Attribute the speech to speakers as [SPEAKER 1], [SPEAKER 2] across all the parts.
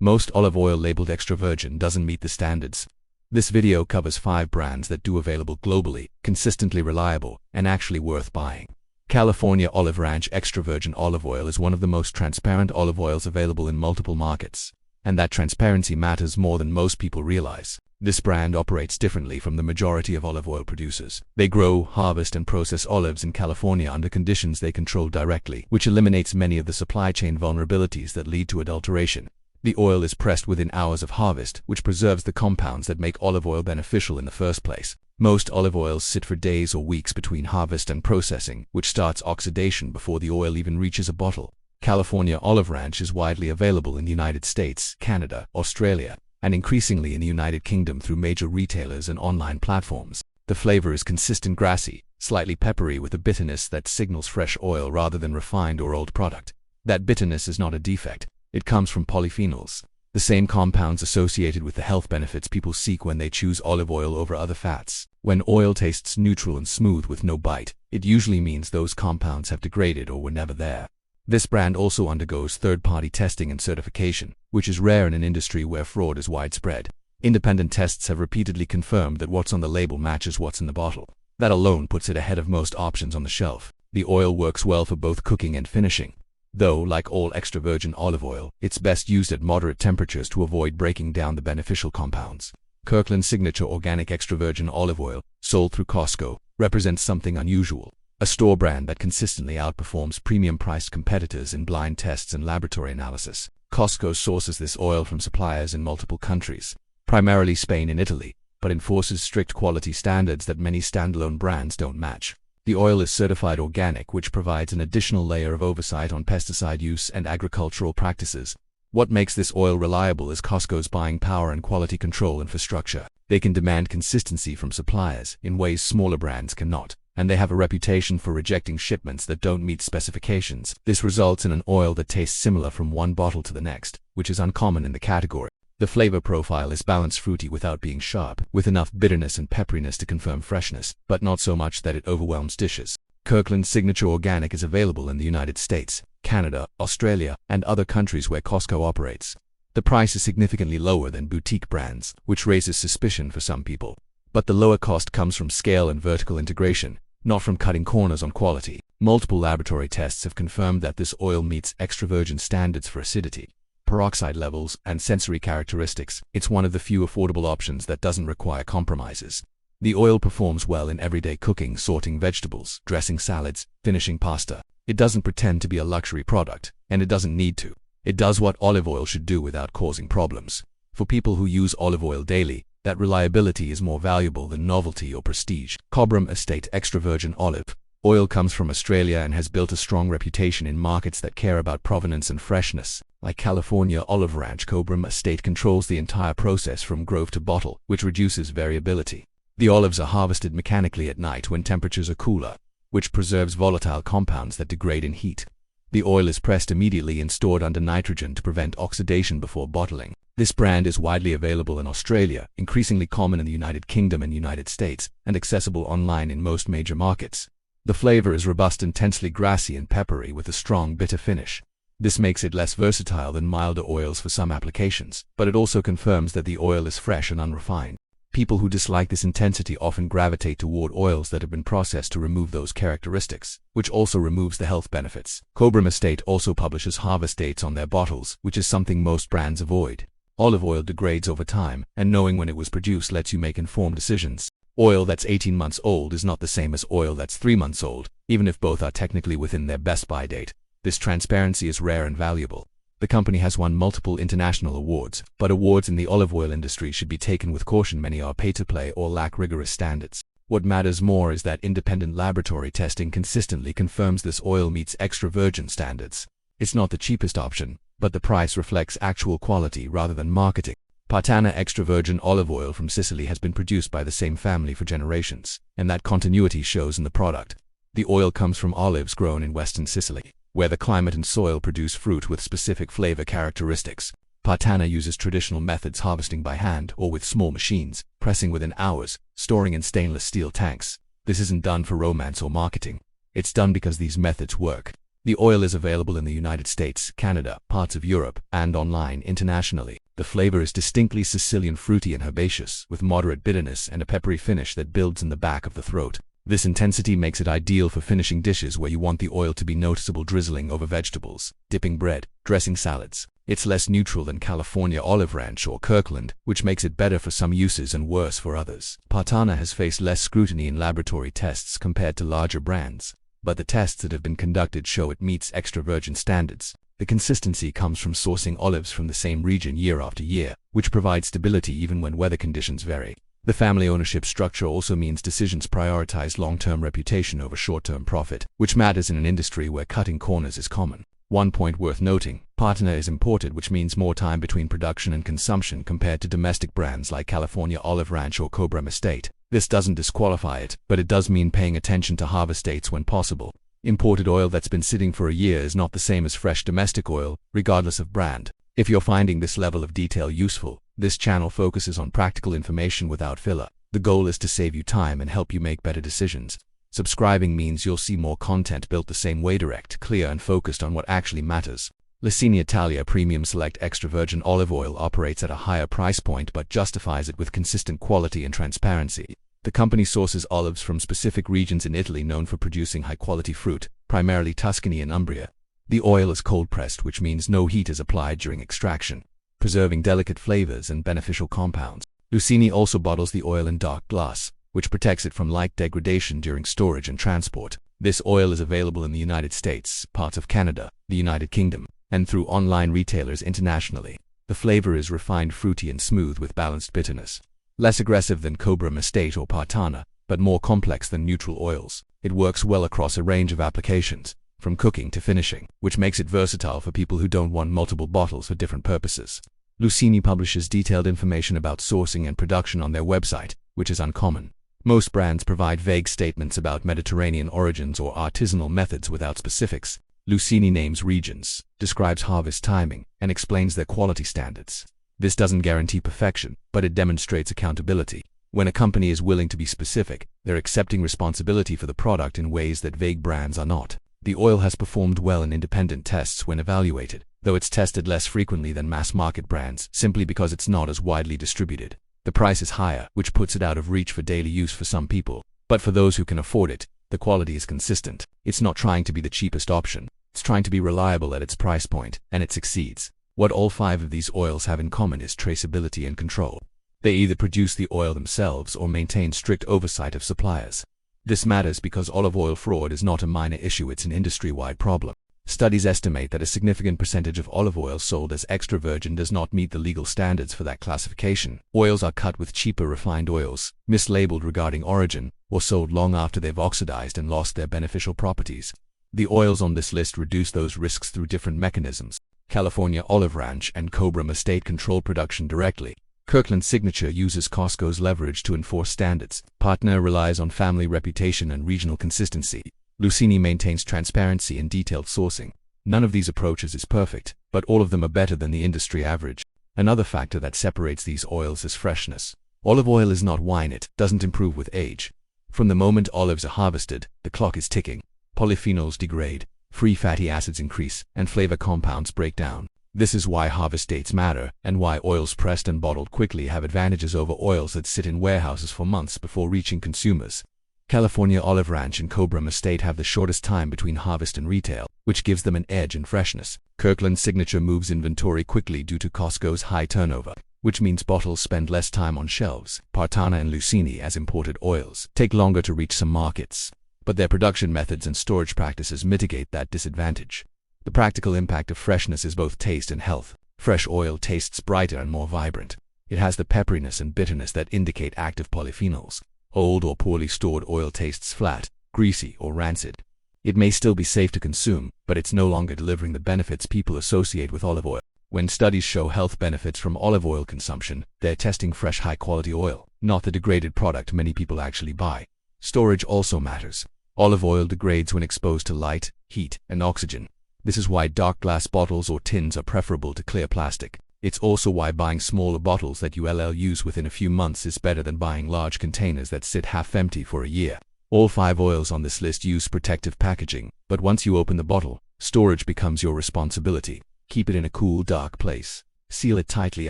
[SPEAKER 1] Most olive oil labeled extra virgin doesn't meet the standards. This video covers 5 brands that do available globally, consistently reliable, and actually worth buying. California Olive Ranch Extra Virgin Olive Oil is one of the most transparent olive oils available in multiple markets. And that transparency matters more than most people realize. This brand operates differently from the majority of olive oil producers. They grow, harvest, and process olives in California under conditions they control directly, which eliminates many of the supply chain vulnerabilities that lead to adulteration. The oil is pressed within hours of harvest, which preserves the compounds that make olive oil beneficial in the first place. Most olive oils sit for days or weeks between harvest and processing, which starts oxidation before the oil even reaches a bottle. California Olive Ranch is widely available in the United States, Canada, Australia, and increasingly in the United Kingdom through major retailers and online platforms. The flavor is consistent grassy, slightly peppery with a bitterness that signals fresh oil rather than refined or old product. That bitterness is not a defect. It comes from polyphenols, the same compounds associated with the health benefits people seek when they choose olive oil over other fats. When oil tastes neutral and smooth with no bite, it usually means those compounds have degraded or were never there. This brand also undergoes third-party testing and certification, which is rare in an industry where fraud is widespread. Independent tests have repeatedly confirmed that what's on the label matches what's in the bottle. That alone puts it ahead of most options on the shelf. The oil works well for both cooking and finishing. Though, like all extra virgin olive oil, it's best used at moderate temperatures to avoid breaking down the beneficial compounds. Kirkland Signature Organic Extra Virgin Olive Oil, sold through Costco, represents something unusual. A store brand that consistently outperforms premium-priced competitors in blind tests and laboratory analysis. Costco sources this oil from suppliers in multiple countries, primarily Spain and Italy, but enforces strict quality standards that many standalone brands don't match. The oil is certified organic, which provides an additional layer of oversight on pesticide use and agricultural practices. What makes this oil reliable is Costco's buying power and quality control infrastructure. They can demand consistency from suppliers in ways smaller brands cannot, and they have a reputation for rejecting shipments that don't meet specifications. This results in an oil that tastes similar from one bottle to the next, which is uncommon in the category. The flavor profile is balanced fruity without being sharp, with enough bitterness and pepperiness to confirm freshness, but not so much that it overwhelms dishes. Kirkland Signature Organic is available in the United States, Canada, Australia, and other countries where Costco operates. The price is significantly lower than boutique brands, which raises suspicion for some people. But the lower cost comes from scale and vertical integration, not from cutting corners on quality. Multiple laboratory tests have confirmed that this oil meets extra virgin standards for acidity, peroxide levels, and sensory characteristics. It's one of the few affordable options that doesn't require compromises. The oil performs well in everyday cooking, sorting vegetables, dressing salads, finishing pasta. It doesn't pretend to be a luxury product, and it doesn't need to. It does what olive oil should do without causing problems. For people who use olive oil daily, that reliability is more valuable than novelty or prestige. Cobram Estate Extra Virgin Olive Oil comes from Australia and has built a strong reputation in markets that care about provenance and freshness. Like California Olive Ranch, Cobram Estate controls the entire process from grove to bottle, which reduces variability. The olives are harvested mechanically at night when temperatures are cooler, which preserves volatile compounds that degrade in heat. The oil is pressed immediately and stored under nitrogen to prevent oxidation before bottling. This brand is widely available in Australia, increasingly common in the United Kingdom and United States, and accessible online in most major markets. The flavor is robust, intensely grassy and peppery with a strong bitter finish. This makes it less versatile than milder oils for some applications, but it also confirms that the oil is fresh and unrefined. People who dislike this intensity often gravitate toward oils that have been processed to remove those characteristics, which also removes the health benefits. Cobram Estate also publishes harvest dates on their bottles, which is something most brands avoid. Olive oil degrades over time, and knowing when it was produced lets you make informed decisions. Oil that's 18 months old is not the same as oil that's 3 months old, even if both are technically within their best buy date. This transparency is rare and valuable. The company has won multiple international awards, but awards in the olive oil industry should be taken with caution. Many are pay-to-play or lack rigorous standards. What matters more is that independent laboratory testing consistently confirms this oil meets extra virgin standards. It's not the cheapest option, but the price reflects actual quality rather than marketing. Partana extra virgin olive oil from Sicily has been produced by the same family for generations, and that continuity shows in the product. The oil comes from olives grown in western Sicily, where the climate and soil produce fruit with specific flavor characteristics. Partana uses traditional methods, harvesting by hand or with small machines, pressing within hours, storing in stainless steel tanks. This isn't done for romance or marketing. It's done because these methods work. The oil is available in the United States, Canada, parts of Europe, and online internationally. The flavor is distinctly Sicilian, fruity and herbaceous, with moderate bitterness and a peppery finish that builds in the back of the throat. This intensity makes it ideal for finishing dishes where you want the oil to be noticeable, drizzling over vegetables, dipping bread, dressing salads. It's less neutral than California olive ranch or Kirkland, which makes it better for some uses and worse for others. Partana has faced less scrutiny in laboratory tests compared to larger brands, but the tests that have been conducted show it meets extra virgin standards. The consistency comes from sourcing olives from the same region year after year, which provides stability even when weather conditions vary. The family ownership structure also means decisions prioritize long-term reputation over short-term profit, which matters in an industry where cutting corners is common. One point worth noting, Partana is imported, which means more time between production and consumption compared to domestic brands like California Olive Ranch or Cobram Estate. This doesn't disqualify it, but it does mean paying attention to harvest dates when possible. Imported oil that's been sitting for a year is not the same as fresh domestic oil, regardless of brand. If you're finding this level of detail useful, this channel focuses on practical information without filler. The goal is to save you time and help you make better decisions. Subscribing means you'll see more content built the same way: direct, clear, and focused on what actually matters. Lucini Italia Premium Select Extra Virgin Olive Oil operates at a higher price point but justifies it with consistent quality and transparency. The company sources olives from specific regions in Italy known for producing high-quality fruit, primarily Tuscany and Umbria. The oil is cold-pressed, which means no heat is applied during extraction, preserving delicate flavors and beneficial compounds. Lucini also bottles the oil in dark glass, which protects it from light degradation during storage and transport. This oil is available in the United States, parts of Canada, the United Kingdom, and through online retailers internationally. The flavor is refined, fruity, and smooth with balanced bitterness. Less aggressive than Cobram Estate or Partana, but more complex than neutral oils. It works well across a range of applications, from cooking to finishing, which makes it versatile for people who don't want multiple bottles for different purposes. Lucini publishes detailed information about sourcing and production on their website, which is uncommon. Most brands provide vague statements about Mediterranean origins or artisanal methods without specifics. Lucini names regions, describes harvest timing, and explains their quality standards. This doesn't guarantee perfection, but it demonstrates accountability. When a company is willing to be specific, they're accepting responsibility for the product in ways that vague brands are not. The oil has performed well in independent tests when evaluated, though it's tested less frequently than mass-market brands simply because it's not as widely distributed. The price is higher, which puts it out of reach for daily use for some people, but for those who can afford it, the quality is consistent. It's not trying to be the cheapest option, it's trying to be reliable at its price point, and it succeeds. What all 5 of these oils have in common is traceability and control. They either produce the oil themselves or maintain strict oversight of suppliers. This matters because olive oil fraud is not a minor issue, it's an industry-wide problem. Studies estimate that a significant percentage of olive oil sold as extra virgin does not meet the legal standards for that classification. Oils are cut with cheaper refined oils, mislabeled regarding origin, or sold long after they've oxidized and lost their beneficial properties. The oils on this list reduce those risks through different mechanisms. California Olive Ranch and Cobram Estate control production directly. Kirkland's signature uses Costco's leverage to enforce standards. Partana relies on family reputation and regional consistency. Lucini maintains transparency and detailed sourcing. None of these approaches is perfect, but all of them are better than the industry average. Another factor that separates these oils is freshness. Olive oil is not wine, it doesn't improve with age. From the moment olives are harvested, the clock is ticking. Polyphenols degrade, free fatty acids increase, and flavor compounds break down. This is why harvest dates matter, and why oils pressed and bottled quickly have advantages over oils that sit in warehouses for months before reaching consumers. California Olive Ranch and Cobram Estate have the shortest time between harvest and retail, which gives them an edge in freshness. Kirkland's signature moves inventory quickly due to Costco's high turnover, which means bottles spend less time on shelves. Partana and Lucini, as imported oils, take longer to reach some markets, but their production methods and storage practices mitigate that disadvantage. The practical impact of freshness is both taste and health. Fresh oil tastes brighter and more vibrant. It has the pepperiness and bitterness that indicate active polyphenols. Old or poorly stored oil tastes flat, greasy, or rancid. It may still be safe to consume, but it's no longer delivering the benefits people associate with olive oil. When studies show health benefits from olive oil consumption, they're testing fresh, high-quality oil, not the degraded product many people actually buy. Storage also matters. Olive oil degrades when exposed to light, heat, and oxygen. This is why dark glass bottles or tins are preferable to clear plastic. It's also why buying smaller bottles that you'll use within a few months is better than buying large containers that sit half empty for a year. All 5 oils on this list use protective packaging, but once you open the bottle, Storage becomes your responsibility. Keep it in a cool, dark place. Seal it tightly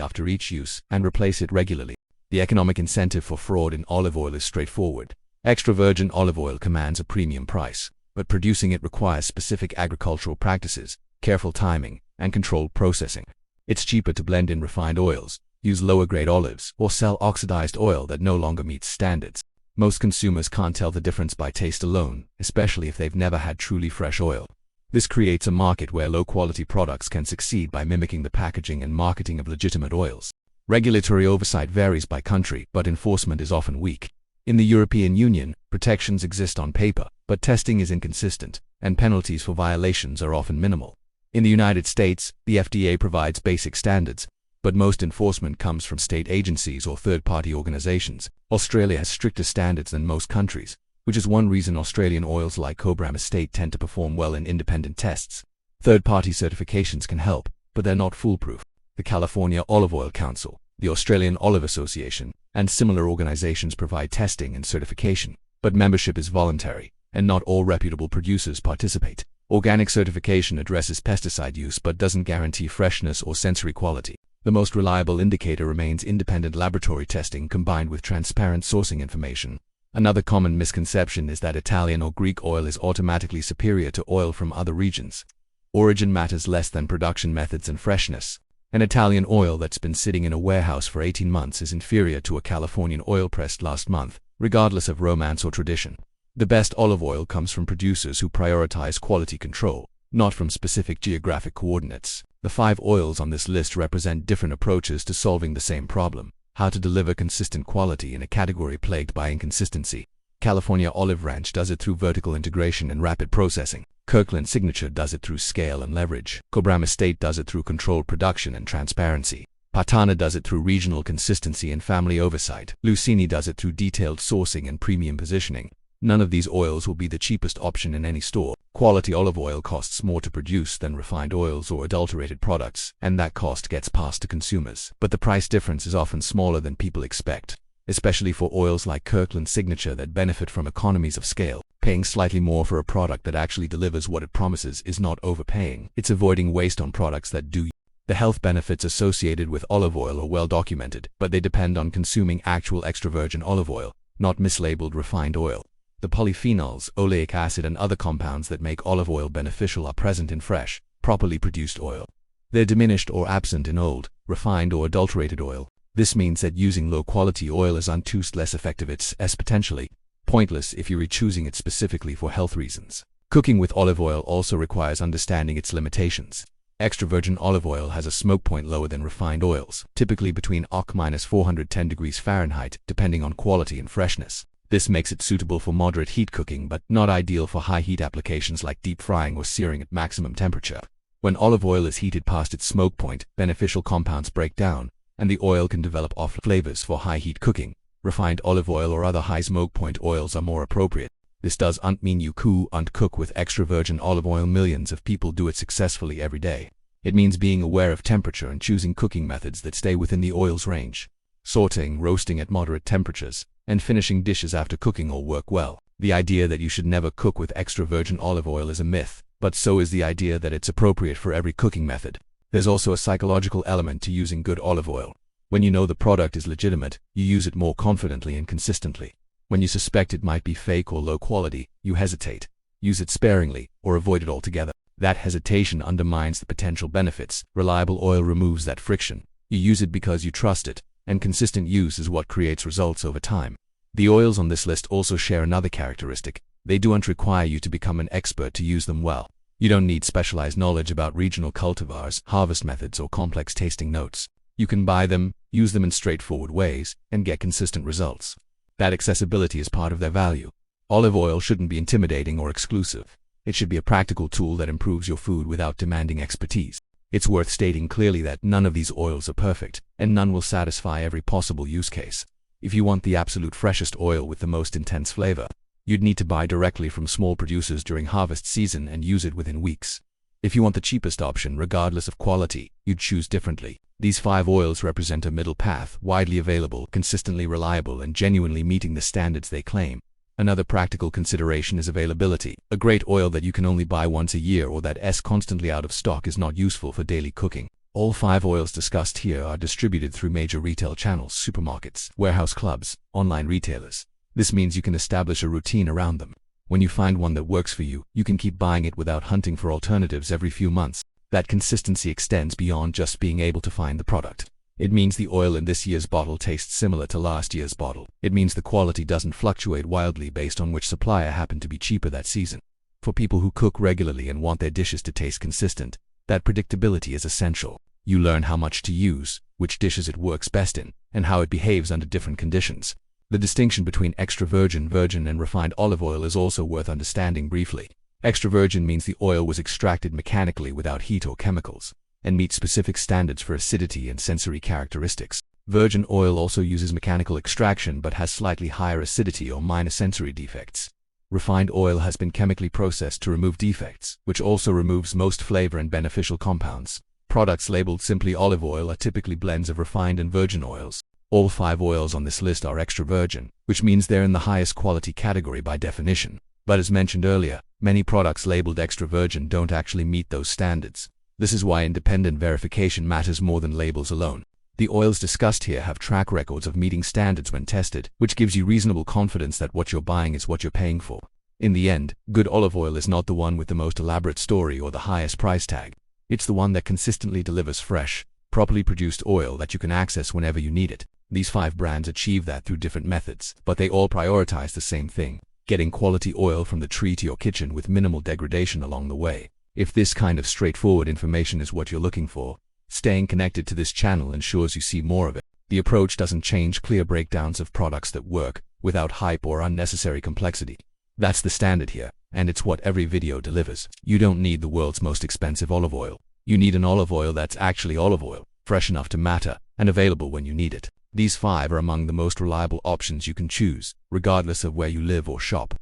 [SPEAKER 1] after each use and replace it regularly. The economic incentive for fraud in olive oil is straightforward. Extra virgin olive oil commands a premium price, but producing it requires specific agricultural practices, careful timing, and controlled processing. It's cheaper to blend in refined oils, use lower-grade olives, or sell oxidized oil that no longer meets standards. Most consumers can't tell the difference by taste alone, especially if they've never had truly fresh oil. This creates a market where low-quality products can succeed by mimicking the packaging and marketing of legitimate oils. Regulatory oversight varies by country, but enforcement is often weak. In the European Union, protections exist on paper, but testing is inconsistent, and penalties for violations are often minimal. In the United States, the FDA provides basic standards, but most enforcement comes from state agencies or third-party organizations. Australia has stricter standards than most countries, which is one reason Australian oils like Cobram Estate tend to perform well in independent tests. Third-party certifications can help, but they're not foolproof. The California Olive Oil Council, the Australian Olive Association, and similar organizations provide testing and certification, but membership is voluntary, and not all reputable producers participate. Organic certification addresses pesticide use but doesn't guarantee freshness or sensory quality. The most reliable indicator remains independent laboratory testing combined with transparent sourcing information. Another common misconception is that Italian or Greek oil is automatically superior to oil from other regions. Origin matters less than production methods and freshness. An Italian oil that's been sitting in a warehouse for 18 months is inferior to a Californian oil pressed last month, regardless of romance or tradition. The best olive oil comes from producers who prioritize quality control, not from specific geographic coordinates. The 5 oils on this list represent different approaches to solving the same problem: how to deliver consistent quality in a category plagued by inconsistency. California Olive Ranch does it through vertical integration and rapid processing. Kirkland Signature does it through scale and leverage. Cobram Estate does it through controlled production and transparency. Partana does it through regional consistency and family oversight. Lucini does it through detailed sourcing and premium positioning. None of these oils will be the cheapest option in any store. Quality olive oil costs more to produce than refined oils or adulterated products, and that cost gets passed to consumers. But the price difference is often smaller than people expect, especially for oils like Kirkland Signature that benefit from economies of scale. Paying slightly more for a product that actually delivers what it promises is not overpaying. It's avoiding waste on products that do. The health benefits associated with olive oil are well documented, but they depend on consuming actual extra virgin olive oil, not mislabeled refined oil. The polyphenols, oleic acid, and other compounds that make olive oil beneficial are present in fresh, properly produced oil. They're diminished or absent in old, refined, or adulterated oil. This means that using low-quality oil is less effective. It's potentially pointless if you're choosing it specifically for health reasons. Cooking with olive oil also requires understanding its limitations. Extra virgin olive oil has a smoke point lower than refined oils, typically between -410 degrees Fahrenheit, depending on quality and freshness. This makes it suitable for moderate heat cooking but not ideal for high heat applications like deep frying or searing at maximum temperature. When olive oil is heated past its smoke point, beneficial compounds break down, and the oil can develop off flavors for high heat cooking. Refined olive oil or other high smoke point oils are more appropriate. This doesn't mean you cook with extra virgin olive oil. Millions of people do it successfully every day. It means being aware of temperature and choosing cooking methods that stay within the oil's range. Sorting, roasting at moderate temperatures, and finishing dishes after cooking all work well. The idea that you should never cook with extra virgin olive oil is a myth, but so is the idea that it's appropriate for every cooking method. There's also a psychological element to using good olive oil. When you know the product is legitimate, you use it more confidently and consistently. When you suspect it might be fake or low quality, you hesitate, use it sparingly, or avoid it altogether. That hesitation undermines the potential benefits. Reliable oil removes that friction. You use it because you trust it, and consistent use is what creates results over time. The oils on this list also share another characteristic: they don't require you to become an expert to use them well. You don't need specialized knowledge about regional cultivars, harvest methods, or complex tasting notes. You can buy them, use them in straightforward ways, and get consistent results. That accessibility is part of their value. Olive oil shouldn't be intimidating or exclusive. It should be a practical tool that improves your food without demanding expertise. It's worth stating clearly that none of these oils are perfect, and none will satisfy every possible use case. If you want the absolute freshest oil with the most intense flavor, you'd need to buy directly from small producers during harvest season and use it within weeks. If you want the cheapest option, regardless of quality, you'd choose differently. These 5 oils represent a middle path, widely available, consistently reliable, and genuinely meeting the standards they claim. Another practical consideration is availability. A great oil that you can only buy once a year or that is constantly out of stock is not useful for daily cooking. All 5 oils discussed here are distributed through major retail channels, supermarkets, warehouse clubs, online retailers. This means you can establish a routine around them. When you find one that works for you, you can keep buying it without hunting for alternatives every few months. That consistency extends beyond just being able to find the product. It means the oil in this year's bottle tastes similar to last year's bottle. It means the quality doesn't fluctuate wildly based on which supplier happened to be cheaper that season. For people who cook regularly and want their dishes to taste consistent, that predictability is essential. You learn how much to use, which dishes it works best in, and how it behaves under different conditions. The distinction between extra virgin, virgin, and refined olive oil is also worth understanding briefly. Extra virgin means the oil was extracted mechanically without heat or chemicals, and meets specific standards for acidity and sensory characteristics. Virgin oil also uses mechanical extraction but has slightly higher acidity or minor sensory defects. Refined oil has been chemically processed to remove defects, which also removes most flavor and beneficial compounds. Products labeled simply olive oil are typically blends of refined and virgin oils. All 5 oils on this list are extra virgin, which means they're in the highest quality category by definition. But as mentioned earlier, many products labeled extra virgin don't actually meet those standards. This is why independent verification matters more than labels alone. The oils discussed here have track records of meeting standards when tested, which gives you reasonable confidence that what you're buying is what you're paying for. In the end, good olive oil is not the one with the most elaborate story or the highest price tag. It's the one that consistently delivers fresh, properly produced oil that you can access whenever you need it. These 5 brands achieve that through different methods, but they all prioritize the same thing: getting quality oil from the tree to your kitchen with minimal degradation along the way. If this kind of straightforward information is what you're looking for, staying connected to this channel ensures you see more of it. The approach doesn't change: clear breakdowns of products that work, without hype or unnecessary complexity. That's the standard here, and it's what every video delivers. You don't need the world's most expensive olive oil. You need an olive oil that's actually olive oil, fresh enough to matter, and available when you need it. These 5 are among the most reliable options you can choose, regardless of where you live or shop.